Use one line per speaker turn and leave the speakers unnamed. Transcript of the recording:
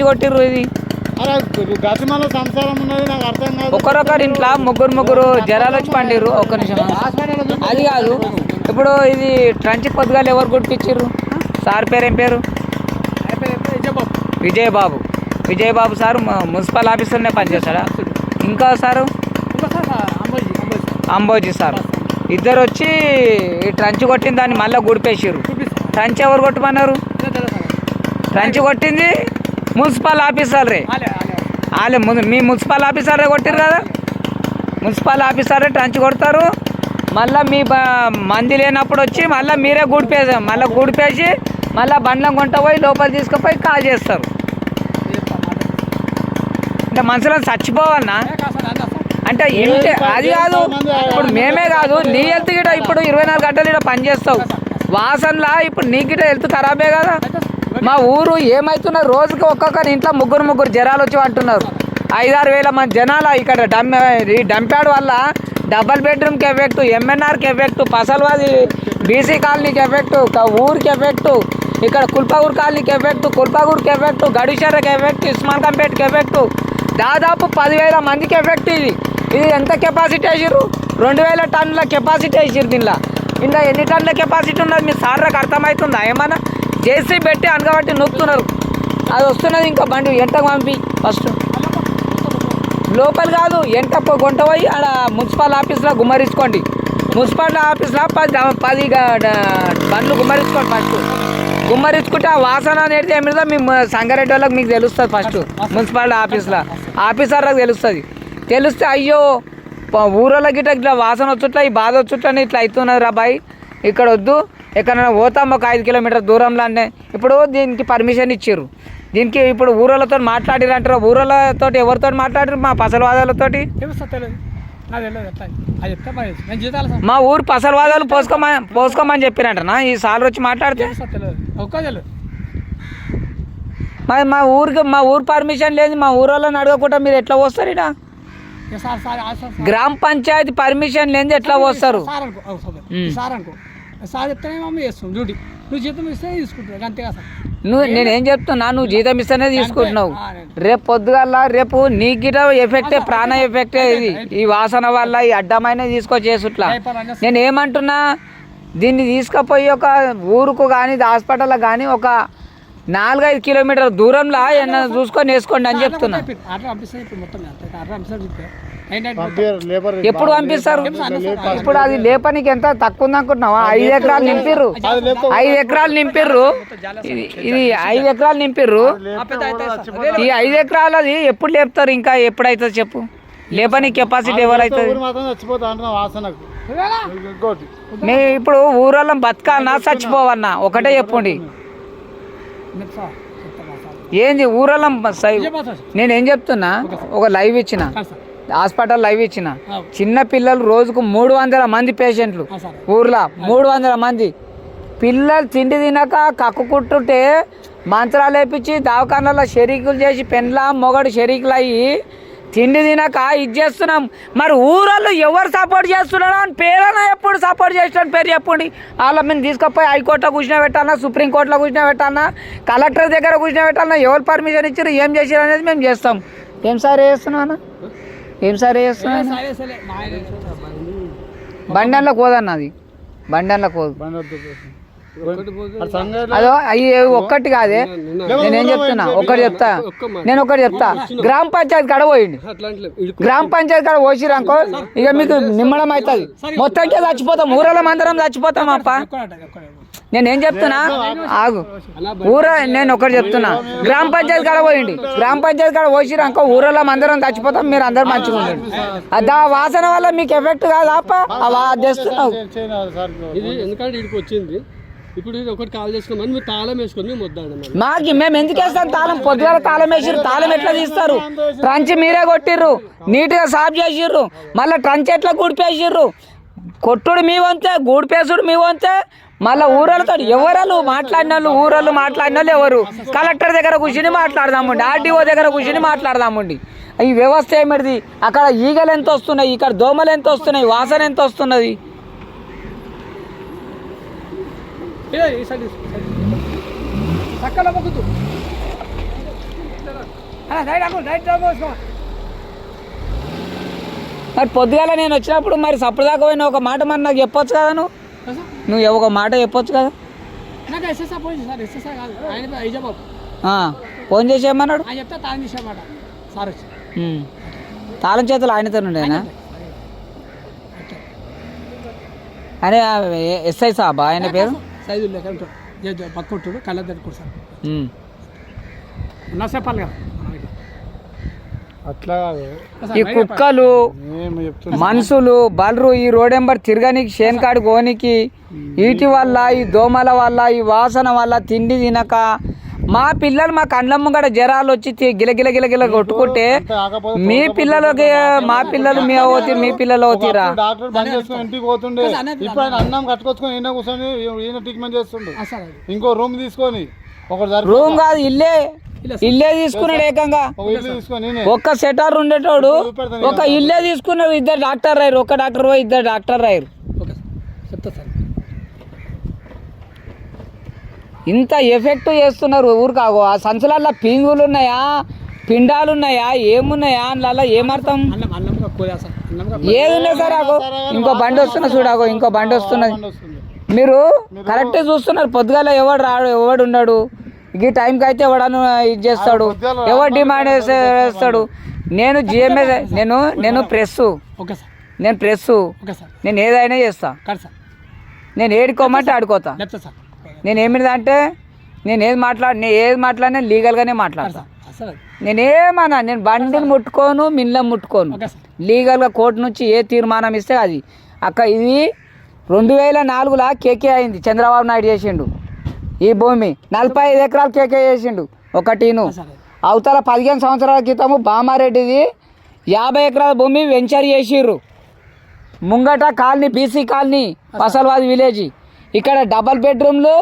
కొట్టిర్రు ఇది ఒకరొకరు ఇంట్లో ముగ్గురు జ్వరాలు వచ్చి పండిర్రు. ఒక్క నిమిషం అది కాదు. ఇప్పుడు ఇది ట్రంచ్ పొద్దుగాలు ఎవరు గుర్తించారు? సార్ పేరు ఏం పేరు? విజయబాబు సార్ మున్సిపల్ ఆఫీసర్నే పనిచేస్తాడా? ఇంకా సారు అంబోజీ సార్ ఇద్దరు వచ్చి ఈ ట్రంచ్ కొట్టిన దాన్ని మళ్ళీ గుడిపేసారు. ట్రంచ్ ఎవరు కొట్టమన్నారు? ట్రంచ్ కొట్టింది మున్సిపల్ ఆఫీసర్రే. వాళ్ళే మీ మున్సిపల్ ఆఫీసర్రే కొట్టిరు కదా. మున్సిపల్ ఆఫీసర్రే ట్రంచ్ కొడతారు. మళ్ళీ మీ మంది లేనప్పుడు వచ్చి మళ్ళీ మీరే గుడిపేసి మళ్ళీ బండ్లం కొంట పోయి లోపల తీసుకుపోయి కాల్ చేస్తారు. అంటే మనుషులను చచ్చిపోవన్నా అంటే ఇంటి అది కాదు. ఇప్పుడు మేమే కాదు, నీ హెల్త్ గిట ఇప్పుడు 24 గంటలు ఇక్కడ పనిచేస్తావు వాసనలా. ఇప్పుడు నీ గిట హెల్త్ ఖరాబే కదా. మా ఊరు ఏమవుతున్నారు, రోజుకి ఒక్కొక్కరి ఇంట్లో ముగ్గురు జ్వరాలు వచ్చి అంటున్నారు. 5-6 వేల మంది జనాలు ఇక్కడ డంప్యాడ్ వల్ల డబల్ బెడ్రూమ్కి ఎఫెక్ట్, ఎంఎన్ఆర్కి ఎఫెక్ట్, పసల్వాది బీసీ కాలనీకి ఎఫెక్ట్, ఊరికి ఎఫెక్ట్, ఇక్కడ కుల్పాగూర్ కాలనీకి ఎఫెక్ట్, కుల్పాగూర్కి ఎఫెక్ట్, గడిషర్కి ఎఫెక్ట్, ఇస్మాన్ కంపేట్కి ఎఫెక్ట్, దాదాపు 10,000 మందికి ఎఫెక్ట్. ఇది ఎంత కెపాసిటీ వేసిర్రు? 2,000 టన్నుల కెపాసిటీ వేసిర్రు. ఇందులో ఎన్ని టన్నుల కెపాసిటీ ఉన్నది మీ సార్లకు అర్థమవుతుందా? ఏమన్నా జేసీ పెట్టి అనగబట్టి నొక్కుతున్నారు. అది వస్తున్నది ఇంకా బండి ఎంటకు పంపి ఫస్ట్ లోపల కాదు ఎంట గొంట పోయి ఆడ మున్సిపల్ ఆఫీస్లో గుమ్మరించుకోండి. మున్సిపల్ ఆఫీస్లో 10 బండ్లు గుమ్మరించుకోండి. ఫస్ట్ గుమ్మరించుకుంటే ఆ వాసన అనేది ఏమిదో మీ సంగారెడ్డి వాళ్ళకి మీకు తెలుస్తుంది. ఫస్ట్ మున్సిపాలిటీ ఆఫీసర్లకు తెలిస్తే అయ్యో ఊరోళ్ళ గిట్ట ఇట్లా వాసన వచ్చుట్లా, ఈ బాధ వచ్చుట్లని ఇట్లా అవుతున్నది రా బాయ్, ఇక్కడ వద్దు, ఎక్కడైనా పోతాం ఒక 5 కిలోమీటర్ దూరంలోనే. ఇప్పుడు దీనికి పర్మిషన్ ఇచ్చారు. దీనికి ఇప్పుడు ఊరోళ్ళతో మాట్లాడిరంటారు. ఊరోళ్ళతో ఎవరితో మాట్లాడారు? మా పసలవాదాలతోటి. మా ఊరు పసలవాదాలు పోసుకోమని చెప్పినట్టనా ఈ సార్లు వచ్చి మాట్లాడితే? మరి మా ఊరు పర్మిషన్ లేదు. మా ఊరోళ్ళని అడగకుండా మీరు ఎట్లా వస్తారు? ఇక్కడ గ్రామ పంచాయతీ పర్మిషన్ లేదు ఎట్లా వస్తారు? నేనేం చెప్తున్నా, నువ్వు జీతం ఇస్తేనే తీసుకుంటున్నావు. రేపు పొద్దుగల్లా రేపు నీ గిట ఎఫెక్టే, ప్రాణ ఎఫెక్టే. ఇది ఈ వాసన వల్ల ఈ అడ్డమైన తీసుకొచ్చేసుట్లా. నేనేమంటున్నా, దీన్ని తీసుకుపోయి ఒక ఊరుకు కానీ హాస్పిటల్ కానీ ఒక 4-5 కిలోమీటర్ల దూరంలో ఏమన్నా చూసుకొని వేసుకోండి అని చెప్తున్నా. ఎప్పుడు పంపిస్తారు? ఇప్పుడు అది లేపనికి ఎంత తక్కువ ఉంది అనుకుంటున్నావా? 5 ఎకరాలు నింపిర్రు. ఇది 5 ఎకరాలు నింపిర్రు. ఈ 5 ఎకరాలు అది ఎప్పుడు లేపుతారు? ఇంకా ఎప్పుడైతుంది చెప్పు? లేపని కెపాసిటీ ఎవరైతుంది? మీ ఇప్పుడు ఊరోళ్ళం బతకాలన్నా చచ్చిపోవన్నా ఒకటే చెప్పండి. ఏంది ఊరలం? నేనేం చెప్తున్నా, ఒక లైవ్ ఇచ్చిన హాస్పిటల్ లైవ్ ఇచ్చిన. చిన్న పిల్లలు రోజుకు 300 మంది పేషెంట్లు ఊర్లో, 300 మంది పిల్లలు తిండి తినక కక్కుకుంటుంటే మంత్రాలు వేపించి దవాఖానాలో షరీకులు చేసి మొగడు షరీకులు అయ్యి తిండి తినక ఇది చేస్తున్నాం. మరి ఊరోళ్ళు ఎవరు సపోర్ట్ చేస్తున్నారో అని పేరైనా ఎప్పుడు సపోర్ట్ చేసిన పేరు చెప్పండి. వాళ్ళ మేము తీసుకుపోయి హైకోర్టులో కూర్చుని పెట్టాలన్నా, సుప్రీంకోర్టులో కూర్చుని పెట్టాలన్నా, కలెక్టర్ దగ్గర కూర్చుని పెట్టాలన్నా, ఎవరు పర్మిషన్ ఇచ్చారు, ఏం చేశారు అనేది మేము చేస్తాం. ఏం సార్ వేస్తున్నాను? బండి పోదన్నది, బండి పోదు. అదో అవి ఒక్కటి కాదే. నేనేం చెప్తున్నా, నేను ఒకటి చెప్తా. గ్రామ పంచాయతీ కాడ పోయింది. గ్రామ పంచాయతీ కాడ పోసిరనుకో ఇక మీకు నిమ్మడం అవుతుంది. మొత్తంకే చచ్చిపోతాం, ఊరలో అందరం చచ్చిపోతాం. అప్ప నేనేం చెప్తున్నా, ఆగు. నేను ఒకటి చెప్తున్నా, గ్రామ పంచాయతీ కాడ పోయింది. గ్రామ పంచాయతీ కాడ పోసిరనుకో ఊరలో అందరం చచ్చిపోతాం. మీరు అందరు మంచిగా ఉండండి. అది ఆ వాసన వల్ల మీకు ఎఫెక్ట్ కాదు. అప్ప తెస్తున్నావు.
ఇప్పుడు ఒకటి కాల్ చేసుకోమని మీరు తాళం వేసుకొని
మేము ఎందుకు వేస్తాం తాళం? పొద్దుగాల తాళం వేసిర్రు. తాళం ఎట్లా తీస్తారు? ట్రంచ్ మీరే కొట్టిర్రు, నీట్గా సాఫ్ చేసిర్రు. మళ్ళీ ట్రంచ్ ఎట్లా గుడిపేసిర్రు? కొట్టుడు మీ వంతే, గూడిపేసుడు మీ వంతే. మళ్ళీ ఊరోళ్ళతో ఎవరు మాట్లాడిన వాళ్ళు ఎవరు? కలెక్టర్ దగ్గర కూర్చుని మాట్లాడదామండి, ఆర్డీఓ దగ్గర కూర్చుని మాట్లాడదామండి. ఈ వ్యవస్థ ఏమిటిది? అక్కడ ఈగలు ఎంత వస్తున్నాయి, ఇక్కడ దోమలు ఎంత వస్తున్నాయి, వాసన ఎంత వస్తున్నది? మరి పొద్దుగాల నేను వచ్చినప్పుడు మరి సప్పుడుదాకా పోయిన ఒక మాట మరి నాకు చెప్పొచ్చు కదా నువ్వు ఒక మాట చెప్పొచ్చు కదా.
నాకు ఎస్ఎస్ఆర్ ఫోన్ సార్, ఎస్ఎస్ఆర్ కాదు ఆయన హైజాబాబు
ఫోన్ చేసి ఏమన్నాడు?
ఆయన చెప్తే తాను చేసామాట సార్ వచ్చి
తాళం చేతులు ఆయనతో ఉండేనా? అనే ఎస్ఐ సాబా ఆయన పేరు?
సైజు లేక పక్క ఉంటాడు కళ్ళ దగ్గర సార్ నా చెప్పాలి కదా
అట్లా కాదు.
ఈ కుక్కలు మనుషులు బలరు ఈ రోడ్ ఎంబర్ తిరగనికి షేన్ కాడు గోనికి వీటి వల్ల ఈ దోమల వల్ల ఈ వాసన వల్ల తిండి తినక మా పిల్లలు మా కండ్ల ముంగడ జ్వరాలు వచ్చి గిలగిల గిలగిల కొట్టుకుంటే మీ పిల్లలకి మా పిల్లలు మీ పిల్లలు అవుతారా?
డాక్టర్ బంద్ చేసుకుని ఇంటికి పోతుండే, ఇప్పుడు ఆయన అన్నం కట్టుకొచ్చుకొని ఈయన కూర్చొని ఈయన ట్రీట్మెంట్ చేస్తుండే. ఇంకో రూమ్ తీసుకొని
రూమ్ కాదు ఇల్లే తీసుకున్నాడు ఏకంగా. ఒక్క సెటార్ ఉండేటోడు ఒక ఇల్లే తీసుకున్నాడు. ఇద్దరు డాక్టర్ రాయరు, ఒక డాక్టర్ పోయి ఇద్దరు డాక్టర్ రాయరు.
చెప్తా సార్
ఇంత ఎఫెక్ట్ చేస్తున్నారు ఊరు కాగు. ఆ సంచులల్లో పింగులు ఉన్నాయా పిండాలు ఉన్నాయా ఏమున్నాయా అందులో ఏమర్థం? ఏది ఉన్నాయి సార్? ఆగో ఇంకో బండి వస్తున్నా చూడాగో, ఇంకో బండి వస్తున్నది. మీరు కరెక్టే చూస్తున్నారు. పొద్దుగాల ఎవడు రాడు ఎవడు ఉన్నాడు ఈ టైంకి అయితే ఎవడను ఇది చేస్తాడు, ఎవరు డిమాండ్ వేస్తాడు. నేను జిఎంఏ నేను ప్రెస్ నేను ఏదైనా చేస్తా. నేను ఏడుకోమంటే ఆడుకోతా. నేను ఏమిటంటే నేను ఏది మాట్లాడినా లీగల్గానే మాట్లాడతా. నేనేమన్నా నేను బండిని ముట్టుకోను, మిల్లం ముట్టుకోను. లీగల్గా కోర్టు నుంచి ఏ తీర్మానం ఇస్తే అది. ఇది 2004లో కేకే అయింది. చంద్రబాబు నాయుడు చేసిండు ఈ భూమి. 45 ఎకరాలు కేకే చేసిండు ఒకటిను. అవతల 15 సంవత్సరాల క్రితము బామారెడ్డిది 50 ఎకరాల భూమి వెంచర్ చేసిర్రు. ముంగట కాలనీ బీసీ కాలనీ పసల్వాది విలేజ్. ఇక్కడ డబల్ బెడ్రూమ్లు